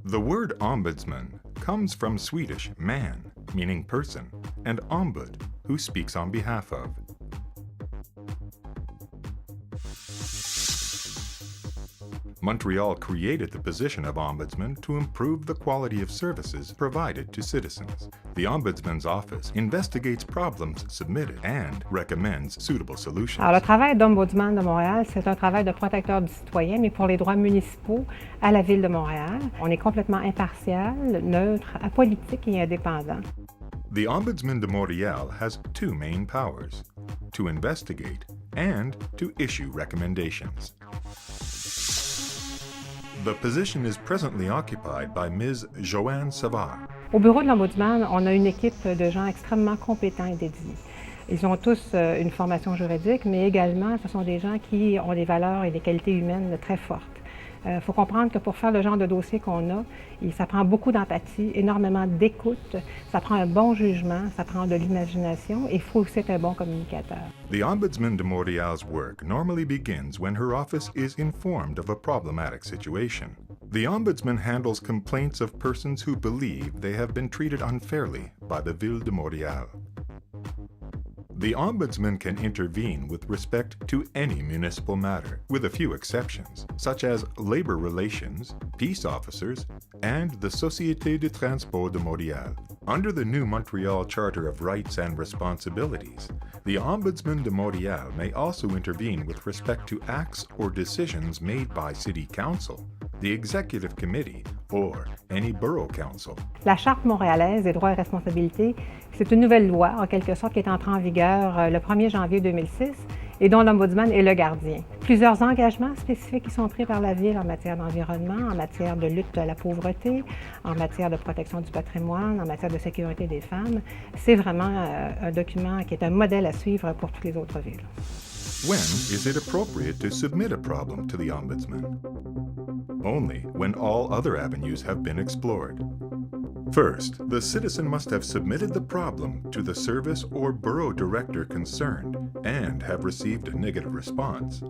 The word ombudsman comes from Swedish man, meaning person, and ombud, who speaks on behalf of. Montreal created the position of ombudsman to improve the quality of services provided to citizens. The Ombudsman's office investigates problems submitted and recommends suitable solutions. Alors, le travail d'Ombudsman de Montréal, c'est un travail de protecteur du citoyen, mais pour les droits municipaux à la Ville de Montréal. On est complètement impartial, neutre, apolitique et indépendant. The Ombudsman de Montréal has two main powers: to investigate and to issue recommendations. The position is presently occupied by Ms. Joanne Savard. Au bureau de l'Ombudsman, on a une équipe de gens extrêmement compétents et dédiés. Ils ont tous une formation juridique, mais également, ce sont des gens qui ont des valeurs et des qualités humaines très fortes. Il faut comprendre que pour faire le genre de dossier qu'on a, ça prend beaucoup d'empathie, énormément d'écoute, ça prend un bon jugement, ça prend de l'imagination et il faut aussi être un bon communicateur. The Ombudsman de Montréal's work normally begins when her office is informed of a problematic situation. The Ombudsman handles complaints of persons who believe they have been treated unfairly by the Ville de Montréal. The Ombudsman can intervene with respect to any municipal matter, with a few exceptions, such as labor relations, peace officers, and the Société de Transport de Montréal. Under the new Montreal Charter of Rights and Responsibilities, the Ombudsman de Montréal may also intervene with respect to acts or decisions made by City Council, the Executive Committee, or any Borough Council. La Charte montréalaise des droits et responsabilités, c'est une nouvelle loi, en quelque sorte, qui est entrée en vigueur le 1er janvier 2006 et dont l'Ombudsman est le gardien. Plusieurs engagements spécifiques qui sont pris par la Ville en matière d'environnement, en matière de lutte à la pauvreté, en matière de protection du patrimoine, en matière de sécurité des femmes. C'est vraiment un document qui est un modèle à suivre pour toutes les autres villes. When is it appropriate to submit a problem to the Ombudsman? Only when all other avenues have been explored. First, the citizen must have submitted the problem to the service or borough director concerned and have received a negative response.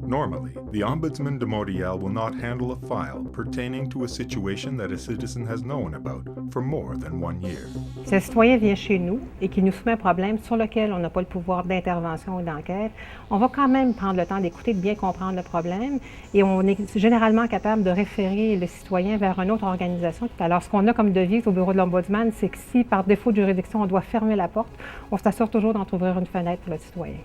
Normally, the Ombudsman de Montréal will not handle a file pertaining to a situation that a citizen has known about for more than 1 year. Si un citoyen vient chez nous et qu'il nous soumet un problème sur lequel on n'a pas le pouvoir d'intervention ou d'enquête, on va quand même prendre le temps d'écouter, de bien comprendre le problème et on est généralement capable de référer le citoyen vers une autre organisation. Alors, ce qu'on a comme devise au bureau de l'Ombudsman, c'est que si, par défaut de juridiction, on doit fermer la porte, on s'assure toujours d'entrouvrir une fenêtre pour le citoyen.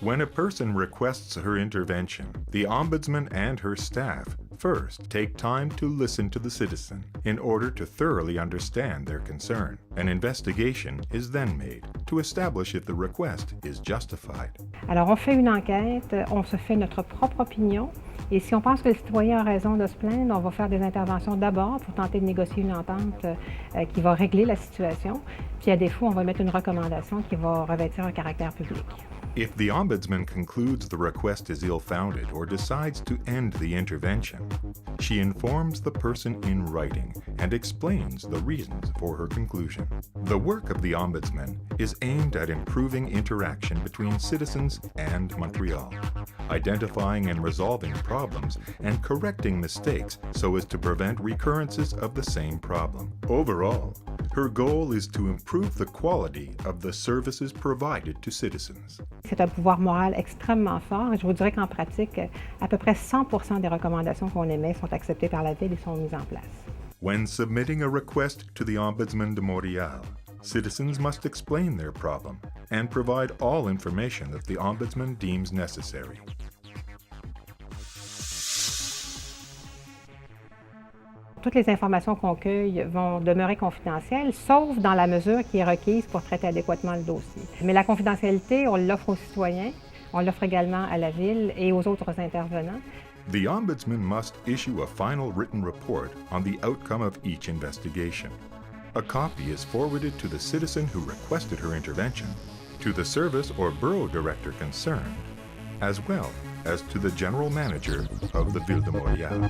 When a person requests her intervention, the Ombudsman and her staff first take time to listen to the citizen in order to thoroughly understand their concern. An investigation is then made to establish if the request is justified. Alors, on fait une enquête, on se fait notre propre opinion. Et si on pense que le citoyen a raison de se plaindre, on va faire des interventions d'abord pour tenter de négocier une entente qui va régler la situation. Puis à défaut, on va mettre une recommandation qui va revêtir un caractère public. If the Ombudsman concludes the request is ill-founded or decides to end the intervention, she informs the person in writing and explains the reasons for her conclusion. The work of the Ombudsman is aimed at improving interaction between citizens and Montreal, identifying and resolving problems and correcting mistakes so as to prevent recurrences of the same problem. Overall, her goal is to improve the quality of the services provided to citizens. C'est un pouvoir moral extrêmement fort et je vous dirais qu'en pratique, à peu près 100% des recommandations qu'on émet sont acceptées par la Ville et sont mises en place. When submitting a request to the Ombudsman de Montréal, citizens must explain their problem and provide all information that the Ombudsman deems necessary. Toutes les informations qu'on cueille vont demeurer confidentielles, sauf dans la mesure qui est requise pour traiter adéquatement le dossier. Mais la confidentialité, on l'offre aux citoyens, on l'offre également à la Ville et aux autres intervenants. The Ombudsman must issue a final written report on the outcome of each investigation. A copy is forwarded to the citizen who requested her intervention, to the service or borough director concerned, as well as to the general manager of the Ville de Montréal.